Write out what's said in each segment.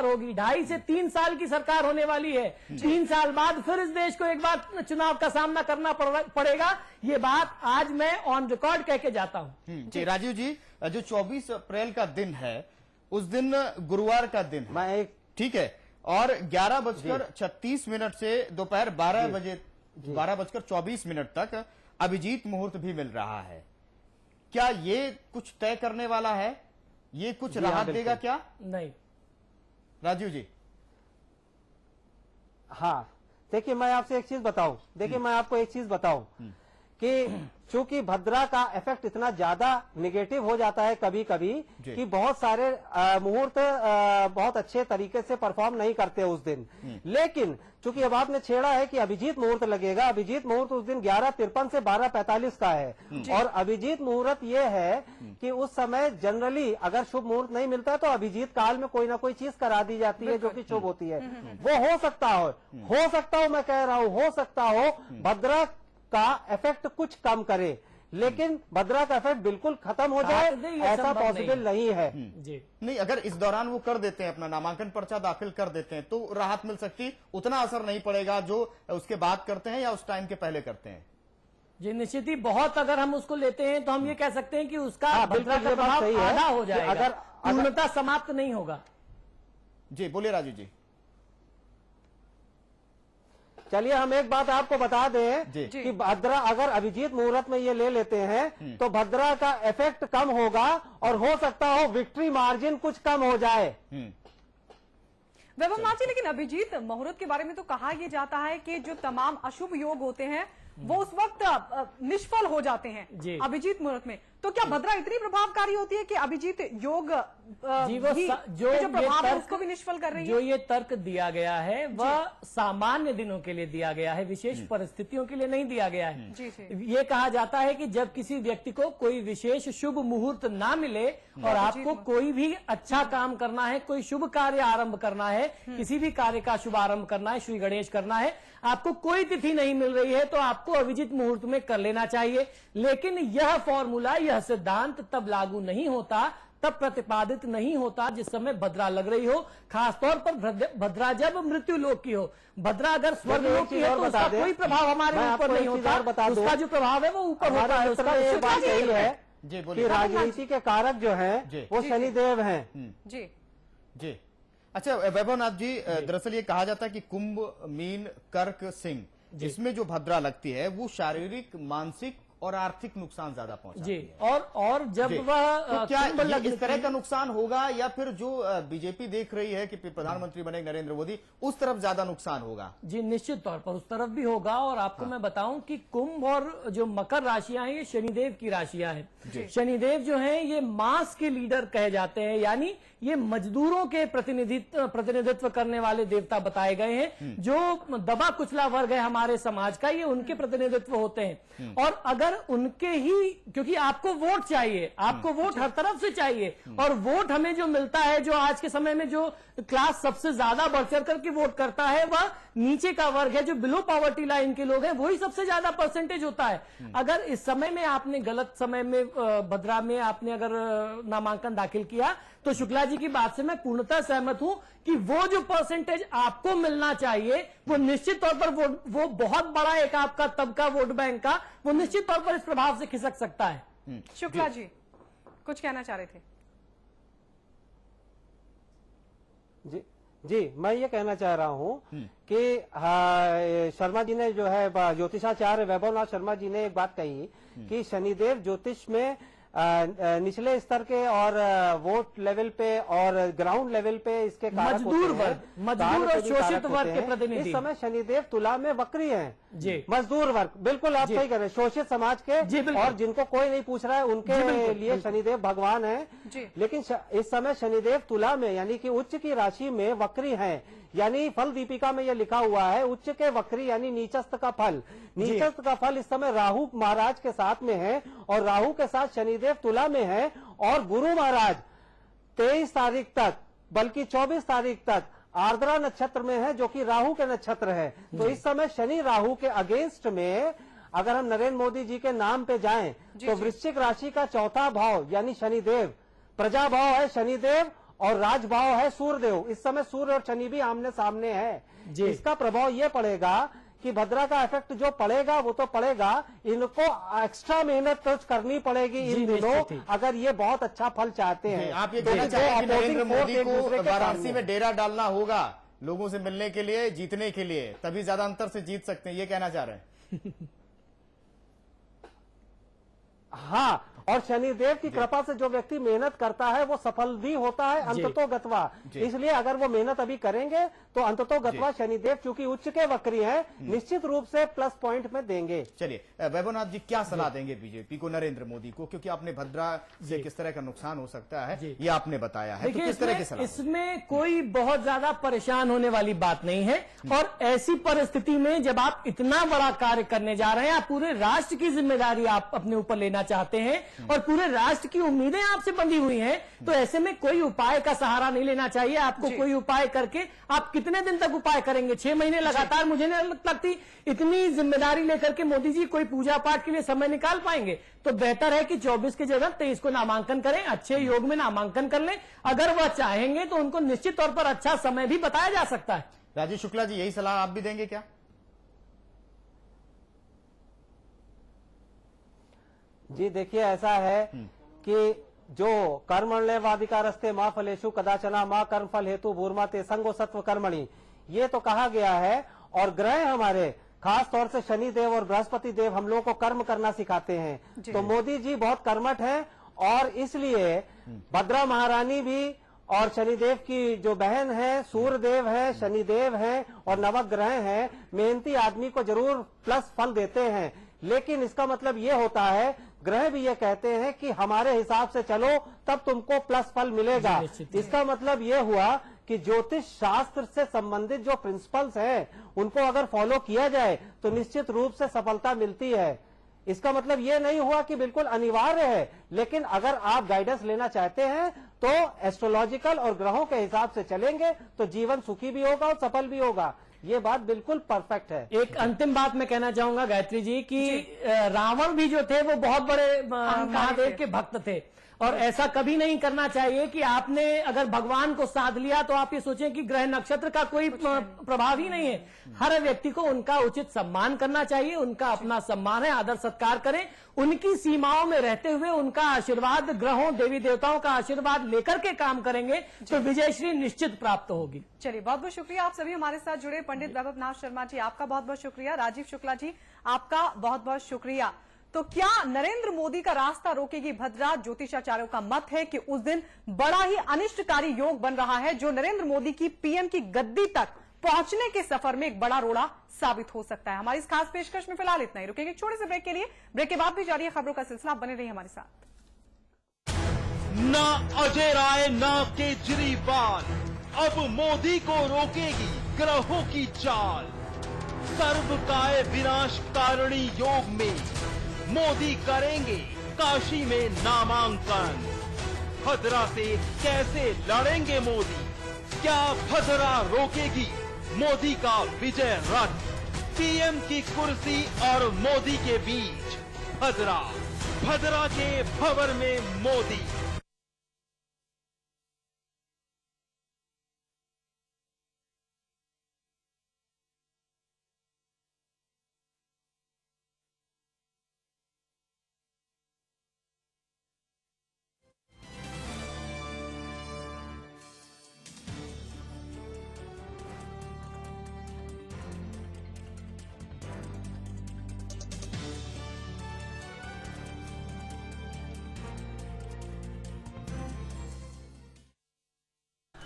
सरकार होगी, 2.5 से 3 साल की सरकार होने वाली है। 3 साल बाद फिर इस देश को एक बार चुनाव का सामना करना पड़ेगा। ये बात आज मैं ऑन रिकॉर्ड कह के जाता हूं। जी राजीव जी, जो 24 अप्रैल का दिन है, उस दिन गुरुवार का दिन है, ठीक है, और 11:36 से दोपहर 12:24 तक अभिजीत मुहूर्त भी मिल रहा है। क्या ये कुछ तय करने वाला है? ये कुछ राहत देगा क्या? नहीं राजीव जी। हाँ, देखिए मैं आपसे एक चीज बताऊं, देखिए मैं आपको एक चीज बताऊं कि चूंकि भद्रा का इफेक्ट इतना ज्यादा निगेटिव हो जाता है कभी कभी कि बहुत सारे मुहूर्त बहुत अच्छे तरीके से परफॉर्म नहीं करते उस दिन। लेकिन चूंकि अब आपने छेड़ा है कि अभिजीत मुहूर्त लगेगा, अभिजीत मुहूर्त उस दिन 11:53 से 12:45 का है। और अभिजीत मुहूर्त ये है कि उस समय जनरली अगर शुभ मुहूर्त नहीं मिलता है तो अभिजीत काल में कोई ना कोई चीज करा दी जाती है जो कि शुभ होती है। वो हो सकता हो मैं कह रहा हूं, हो सकता हो भद्रा का इफेक्ट कुछ कम करे, लेकिन भद्रा का इफेक्ट बिल्कुल खत्म हो जाए ऐसा पॉसिबल नहीं है। जी नहीं, अगर इस दौरान वो कर देते हैं, अपना नामांकन पर्चा दाखिल कर देते हैं तो राहत मिल सकती, उतना असर नहीं पड़ेगा जो उसके बाद करते हैं या उस टाइम के पहले करते हैं। जी निश्चित ही बहुत, अगर हम उसको लेते हैं तो हम ये कह सकते हैं कि उसका भद्रा का प्रभाव आधा हो जाएगा, अगर पूर्णतः समाप्त नहीं होगा। जी बोलिए राजू जी। चलिए हम एक बात आपको बता दें कि भद्रा अगर अभिजीत मुहूर्त में ये ले लेते हैं तो भद्रा का इफेक्ट कम होगा और हो सकता हो विक्ट्री मार्जिन कुछ कम हो जाए। वैभव नाथ जी, लेकिन अभिजीत मुहूर्त के बारे में तो कहा यह जाता है कि जो तमाम अशुभ योग होते हैं वो उस वक्त निष्फल हो जाते हैं अभिजीत मुहूर्त में। तो क्या भद्रा इतनी प्रभावकारी होती है कि अभिजीत योग जो प्रभाव है उसको भी निष्फल कर रही है? जो ये तर्क दिया गया है वह सामान्य दिनों के लिए दिया गया है, विशेष परिस्थितियों के लिए नहीं दिया गया है। ये कहा जाता है कि जब किसी व्यक्ति को कोई विशेष शुभ मुहूर्त ना मिले और आपको कोई भी अच्छा काम करना है, कोई शुभ कार्य आरंभ करना है, किसी भी कार्य का शुभारंभ करना है, श्री गणेश करना है, आपको कोई तिथि नहीं मिल रही है तो आपको अभिजीत मुहूर्त में कर लेना चाहिए। लेकिन यह फॉर्मूला, यह सिद्धांत तब लागू नहीं होता, तब प्रतिपादित नहीं होता जिस समय भद्रा लग रही हो, खासतौर पर भद्रा जब मृत्यु लोक की हो। भद्रा अगर स्वर्ग लोक की है तो उसका कोई प्रभाव हमारे ऊपर नहीं होता, उसका जो प्रभाव है वो ऊपर होता है। उसका बात यही है कि राजनीति के कारक जो है वो शनिदेव हैं। जी जी अच्छा वैभव नाथ जी, दरअसल ये कहा जाता है कि कुंभ, मीन, कर्क, सिंह, इसमें जो भद्रा लगती है वो शारीरिक, मानसिक और आर्थिक नुकसान ज्यादा पहुंचाती है। और जब वह तो क्या इस तरह का नुकसान होगा या फिर जो बीजेपी देख रही है कि प्रधानमंत्री बने नरेंद्र मोदी, उस तरफ ज्यादा नुकसान होगा? जी निश्चित तौर पर उस तरफ भी होगा। और आपको मैं बताऊं कि कुंभ और जो मकर राशियां हैं ये शनिदेव की राशियां हैं। शनिदेव जो हैं ये मास के लीडर कहे जाते हैं, यानी ये मजदूरों के प्रतिनिधित्व करने वाले देवता बताए गए हैं। जो दबा कुचला वर्ग है हमारे समाज का, ये उनके प्रतिनिधित्व होते हैं। और अगर उनके ही, क्योंकि आपको वोट चाहिए, आपको वोट हर तरफ से चाहिए, और वोट हमें जो मिलता है, जो आज के समय में जो क्लास सबसे ज्यादा बढ़ चढ़ करके वोट करता है वह नीचे का वर्ग है, जो बिलो पॉवर्टी लाइन के लोग हैं, वही सबसे ज्यादा परसेंटेज होता है। अगर इस समय में आपने गलत समय में भद्रा में आपने अगर नामांकन दाखिल किया तो शुक्ला जी की बात से मैं पूर्णतः सहमत हूं कि वो जो परसेंटेज आपको मिलना चाहिए वो निश्चित तौर पर वो बहुत बड़ा एक आपका तबका वोट बैंक का, वो निश्चित तौर पर इस प्रभाव से खिसक सकता है। शुक्ला जी कुछ कहना चाह रहे थे? जी मैं ये कहना चाह रहा हूं कि शर्मा जी ने जो है ज्योतिषाचार्य वैभव नाथ शर्मा जी ने एक बात कही कि शनिदेव ज्योतिष में निचले स्तर के और वोट लेवल पे और ग्राउंड लेवल पे इसके कारक मजदूर और शोषित वर्ग के प्रतिनिधि। इस समय शनिदेव तुला में वक्री हैं जी। मजदूर वर्ग, बिल्कुल आप सही कह रहे हैं, शोषित समाज के और जिनको कोई नहीं पूछ रहा है उनके लिए शनिदेव भगवान है। लेकिन इस समय शनिदेव तुला में यानी कि उच्च की राशि में वक्री हैं, यानी फल दीपिका में यह लिखा हुआ है उच्च के वक्री यानी नीचस्थ का फल। नीचस्थ का फल इस समय राहु महाराज के साथ में है और राहु के साथ शनिदेव तुला में है। और गुरु महाराज 23 तारीख तक बल्कि 24 तारीख तक आर्द्रा नक्षत्र में है जो कि राहु के नक्षत्र है। तो इस समय शनि राहु के अगेंस्ट में अगर हम नरेंद्र मोदी जी के नाम पे जाएं तो वृश्चिक राशि का चौथा भाव यानी शनिदेव, प्रजा भाव है शनिदेव और राजभाव है सूर्यदेव। इस समय सूर्य और शनि भी आमने सामने है। इसका प्रभाव ये पड़ेगा कि भद्रा का इफेक्ट जो पड़ेगा वो तो पड़ेगा, इनको एक्स्ट्रा मेहनत तो करनी पड़ेगी इन दिनों अगर ये बहुत अच्छा फल चाहते हैं। आप ये कहना चाहें कि नरेंद्र मोदी को वाराणसी में डेरा डालना होगा लोगों से मिलने के लिए, जीतने के लिए, तभी ज्यादा अंतर से जीत सकते हैं, ये कहना चाह रहे हैं? हाँ, और शनिदेव की कृपा से जो व्यक्ति मेहनत करता है वो सफल भी होता है अंततो गत्वा। इसलिए अगर वो मेहनत अभी करेंगे तो अंततो गत्वा शनिदेव चूंकि उच्च के वक्री हैं, निश्चित रूप से प्लस पॉइंट में देंगे। चलिए वैभवनाथ जी, क्या सलाह देंगे बीजेपी को, नरेंद्र मोदी को, क्योंकि आपने भद्रा से किस तरह का नुकसान हो सकता है ये आपने बताया है, तो किस तरह की सलाह? इसमें कोई बहुत ज्यादा परेशान होने वाली बात नहीं है। और ऐसी परिस्थिति में जब आप इतना बड़ा कार्य करने जा रहे हैं, आप पूरे राष्ट्र की जिम्मेदारी आप अपने ऊपर लेना चाहते हैं और पूरे राष्ट्र की उम्मीदें आपसे बंधी हुई हैं, तो ऐसे में कोई उपाय का सहारा नहीं लेना चाहिए आपको। कोई उपाय करके आप कितने दिन तक उपाय करेंगे? 6 महीने लगातार मुझे नहीं लगती इतनी जिम्मेदारी लेकर के मोदी जी कोई पूजा पाठ के लिए समय निकाल पाएंगे। तो बेहतर है कि 24 की जगह 23 को नामांकन करें, अच्छे योग में नामांकन कर लें। अगर वह चाहेंगे तो उनको निश्चित तौर पर अच्छा समय भी बताया जा सकता है। राजीव शुक्ला जी, यही सलाह आप भी देंगे क्या? जी देखिए, ऐसा है कि जो कर्मण्येवाधिकारस्ते मां फलेषु कदाचन मां कर्म फल हेतु भूर्मा ते संगो सत्व कर्मणि, ये तो कहा गया है। और ग्रह हमारे खास तौर से शनि देव और बृहस्पति देव हम लोगों को कर्म करना सिखाते हैं। तो मोदी जी बहुत कर्मठ हैं और इसलिए भद्रा महारानी भी और शनिदेव की जो बहन है, सूर्यदेव है, शनिदेव है और नवग्रह हैं, मेहनती आदमी को जरूर प्लस फल देते हैं। लेकिन इसका मतलब ये होता है, ग्रह भी ये कहते हैं कि हमारे हिसाब से चलो तब तुमको प्लस फल मिलेगा। इसका मतलब ये हुआ कि ज्योतिष शास्त्र से संबंधित जो प्रिंसिपल्स हैं उनको अगर फॉलो किया जाए तो निश्चित रूप से सफलता मिलती है। इसका मतलब ये नहीं हुआ कि बिल्कुल अनिवार्य है, लेकिन अगर आप गाइडेंस लेना चाहते हैं तो एस्ट्रोलॉजिकल और ग्रहों के हिसाब से चलेंगे तो जीवन सुखी भी होगा और सफल भी होगा। ये बात बिल्कुल परफेक्ट है। एक अंतिम बात मैं कहना चाहूंगा गायत्री जी कि रावण भी जो थे वो बहुत बड़े महादेव के भक्त थे और ऐसा कभी नहीं करना चाहिए कि आपने अगर भगवान को साध लिया तो आप ये सोचें कि ग्रह नक्षत्र का कोई प्रभाव ही नहीं है। हर व्यक्ति को उनका उचित सम्मान करना चाहिए, उनका अपना सम्मान है, आदर सत्कार करें, उनकी सीमाओं में रहते हुए उनका आशीर्वाद, ग्रहों देवी देवताओं का आशीर्वाद लेकर के काम करेंगे तो विजयश्री निश्चित प्राप्त होगी। चलिए, बहुत बहुत शुक्रिया आप सभी हमारे साथ जुड़े। पंडित वैभवनाथ शर्मा जी आपका बहुत बहुत शुक्रिया, राजीव शुक्ला जी आपका बहुत बहुत शुक्रिया। तो क्या नरेंद्र मोदी का रास्ता रोकेगी भद्रा? ज्योतिषाचार्यों का मत है कि उस दिन बड़ा ही अनिष्टकारी योग बन रहा है जो नरेंद्र मोदी की पीएम की गद्दी तक पहुंचने के सफर में एक बड़ा रोड़ा साबित हो सकता है। हमारी इस खास पेशकश में फिलहाल इतना ही। रुकेंगे एक छोटे से ब्रेक के लिए, ब्रेक के बाद भी जारी है खबरों का सिलसिला, बने रहिए हमारे साथ। ना अजय राय ना केजरीवाल, अब मोदी को रोकेगी ग्रहों की चाल। सर्वकाय विनाश कारिणी योग में मोदी करेंगे काशी में नामांकन। भद्रा से कैसे लड़ेंगे मोदी? क्या भद्रा रोकेगी मोदी का विजय रथ? पीएम की कुर्सी और मोदी के बीच भद्रा के भंवर में मोदी।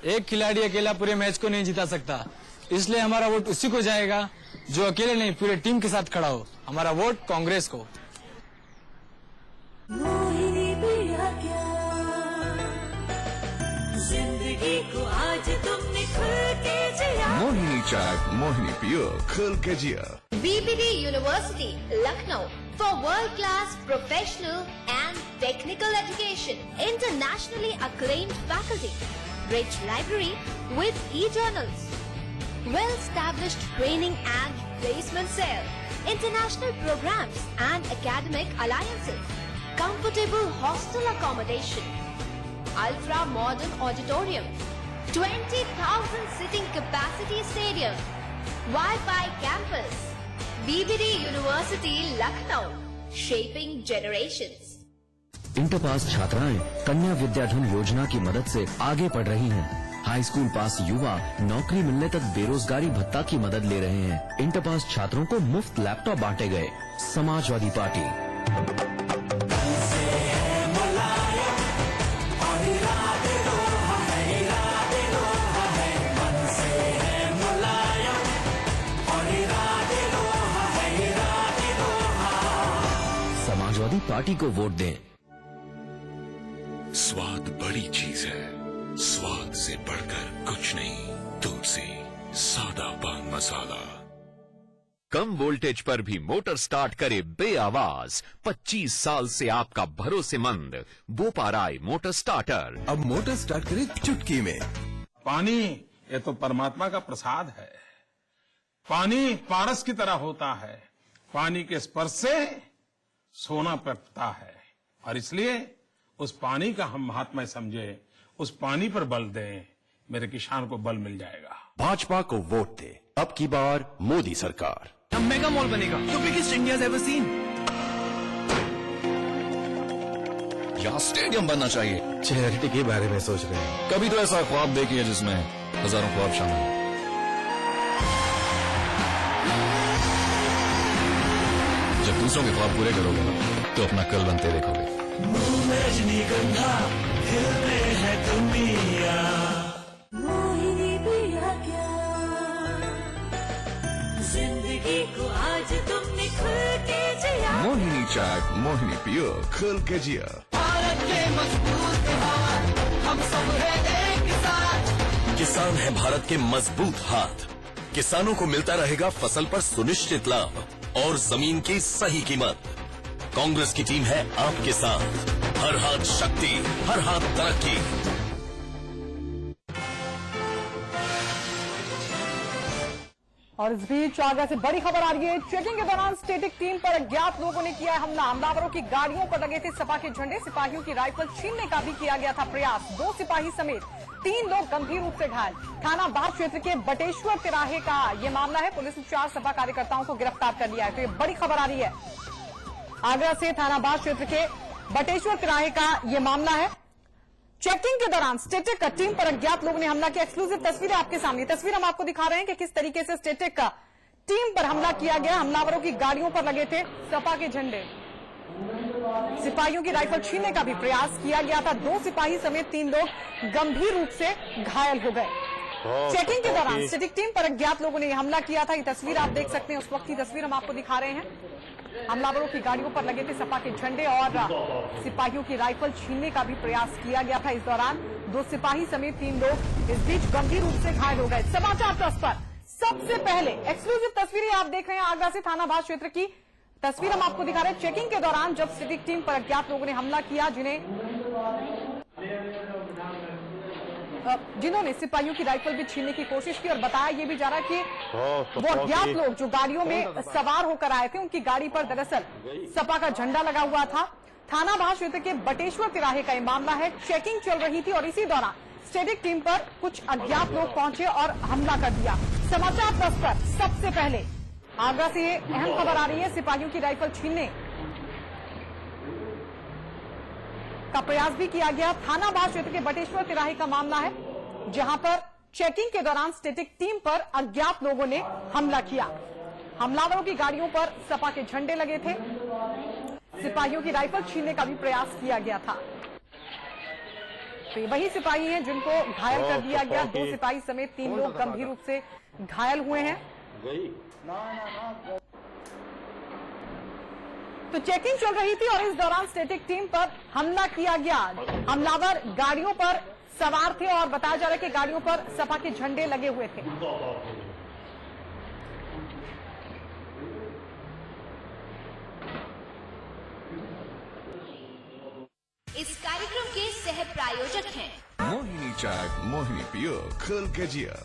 एक खिलाड़ी अकेला पूरे मैच को नहीं जिता सकता, इसलिए हमारा वोट उसी को जाएगा जो अकेले नहीं पूरे टीम के साथ खड़ा हो। हमारा वोट कांग्रेस को। जिंदगी को आज तुमने खुल के जिया। मोहिनी चाट, मोहिनी पियो, खुल के जिया। BBD University, Lucknow, for world-class professional and technical education, internationally acclaimed faculty, rich library with e-journals, well-established training and placement cell, international programs and academic alliances, comfortable hostel accommodation, ultra modern auditorium, 20,000 sitting capacity stadium, Wi-Fi campus, BBD University, Lucknow, shaping generations. Inter pass छात्राएं कन्या विद्याधन योजना की मदद से आगे बढ़ रही हैं। हाई स्कूल पास युवा नौकरी मिलने तक बेरोजगारी भत्ता की मदद ले रहे हैं। इंटर पास छात्रों को मुफ्त लैपटॉप बांटे गए। समाजवादी पार्टी। समाजवादी पार्टी को वोट दें। स्वाद बड़ी चीज है, स्वाद से बढ़कर कुछ नहीं। तुलसी सादा पान मसाला। कम वोल्टेज पर भी मोटर स्टार्ट करे बेआवाज। 25 साल से आपका भरोसेमंद बोपाराय मोटर स्टार्टर। अब मोटर स्टार्ट करे चुटकी में। पानी ये तो परमात्मा का प्रसाद है। पानी पारस की तरह होता है। पानी के स्पर्श से सोना पकता है और इसलिए उस पानी का हम महात्मा समझे, उस पानी पर बल दें, मेरे किसान को बल मिल जाएगा। भाजपा को वोट दे। अब की बार मोदी सरकार। मेगा मॉल बनेगा, the biggest India ever seen. यहाँ स्टेडियम बनना चाहिए। चैरिटी के बारे में सोच रहे हैं। कभी तो ऐसा ख्वाब देखिए जिसमें हजारों ख्वाब शामिल हैं। जब दूसरों के ख्वाब पूरे करोगे ना, तो अपना कल बनते देखोगे। रजनीगंधा खिलते है दुनिया। मोहिनी पिया क्या जिंदगी को आज तुमने खुल के जिया। मोहिनी चाट मोहिनी पियो खुल के जिया। भारत के मजबूत हाथ, हम सब हैं एक साथ। किसान है भारत के मजबूत हाथ। किसानों को मिलता रहेगा फसल पर सुनिश्चित लाभ और जमीन की सही कीमत। कांग्रेस की टीम है आपके साथ। हर हाथ शक्ति, हर हाथ तरक्की। और इस बीच आगरा से बड़ी खबर आ रही है। चेकिंग के दौरान स्टेटिक टीम पर अज्ञात लोगों ने किया हमला। हमलावरों की गाड़ियों पर लगे थे सपा के झंडे। सिपाहियों की राइफल छीनने का भी किया गया था प्रयास। 2 सिपाही समेत 3 लोग गंभीर रूप से घायल। थाना बाढ़ क्षेत्र के बटेश्वर तिराहे का यह मामला है। पुलिस ने 4 सपा कार्यकर्ताओं को गिरफ्तार कर लिया है। तो ये बड़ी खबर आ रही है। आगरा से थाना बाढ़ क्षेत्र के बटेश्वर तिराहे का यह मामला है। चेकिंग के दौरान स्टेटिक टीम पर अज्ञात लोगों ने हमला किया। एक्सक्लूसिव तस्वीरें आपके सामने। तस्वीर हम आपको दिखा रहे हैं कि किस तरीके से स्टेटिक टीम पर हमला किया गया। हमलावरों की गाड़ियों पर लगे थे सपा के झंडे। सिपाहियों की राइफल छीनने का भी प्रयास किया गया था। 2 सिपाही समेत 3 लोग गंभीर रूप से घायल हो गए। चेकिंग के दौरान स्टेटिक टीम पर अज्ञात लोगों ने हमला किया था। ये तस्वीर आप देख सकते हैं। उस वक्त की तस्वीर हम आपको दिखा रहे हैं। हमलावरों की गाड़ियों पर लगे थे सपा के झंडे और सिपाहियों की राइफल छीनने का भी प्रयास किया गया था। इस दौरान 2 सिपाही समेत 3 लोग इस बीच गंभीर रूप से घायल हो गए। समाचार प्लस पर सबसे पहले एक्सक्लूसिव तस्वीरें आप देख रहे हैं। आगरा से थाना बाढ़ क्षेत्र की तस्वीर हम आपको दिखा रहे हैं। चेकिंग के दौरान जब स्टेटिक टीम पर अज्ञात लोगों ने हमला किया, जिन्होंने सिपाहियों की राइफल भी छीनने की कोशिश की और बताया ये भी जा रहा है कि वो अज्ञात लोग जो गाड़ियों में सवार होकर आए थे, उनकी गाड़ी पर दरअसल सपा का झंडा लगा हुआ था। थाना बाढ़ क्षेत्र के बटेश्वर तिराहे का ये मामला है। चेकिंग चल रही थी और इसी दौरान स्टेटिक टीम पर कुछ अज्ञात लोग पहुंचे और हमला कर दिया। समाचार प्लस पर सबसे पहले आगरा से ये अहम खबर आ रही है। सिपाहियों की राइफल छीनने का प्रयास भी किया गया। थाना बाढ़ क्षेत्र के बटेश्वर तिराहे का मामला है, जहां पर चेकिंग के दौरान स्टेटिक टीम पर अज्ञात लोगों ने हमला किया। हमलावरों की गाड़ियों पर सपा के झंडे लगे थे। सिपाहियों की राइफल छीनने का भी प्रयास किया गया था। तो ये वही सिपाही हैं जिनको घायल कर दिया गया। 2 सिपाही समेत 3 लोग गंभीर रूप से घायल हुए हैं। तो चेकिंग चल रही थी और इस दौरान स्टेटिक टीम पर हमला किया गया। हमलावर गाड़ियों पर सवार थे और बताया जा रहा है कि गाड़ियों पर सपा के झंडे लगे हुए थे। इस कार्यक्रम के सह प्रायोजक हैं मोहिनी चाट मोहिनी पियो खुल के जिया।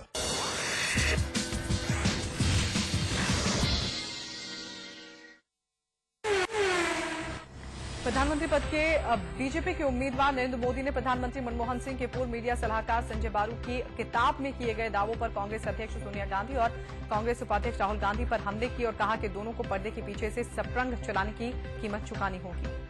प्रधानमंत्री पद के बीजेपी के उम्मीदवार नरेंद्र मोदी ने प्रधानमंत्री मनमोहन सिंह के पूर्व मीडिया सलाहकार संजय बारू की किताब में किए गए दावों पर कांग्रेस अध्यक्ष सोनिया गांधी और कांग्रेस उपाध्यक्ष राहुल गांधी पर हमले किए और कहा कि दोनों को पर्दे के पीछे से सतरंग चलाने की कीमत चुकानी होगी।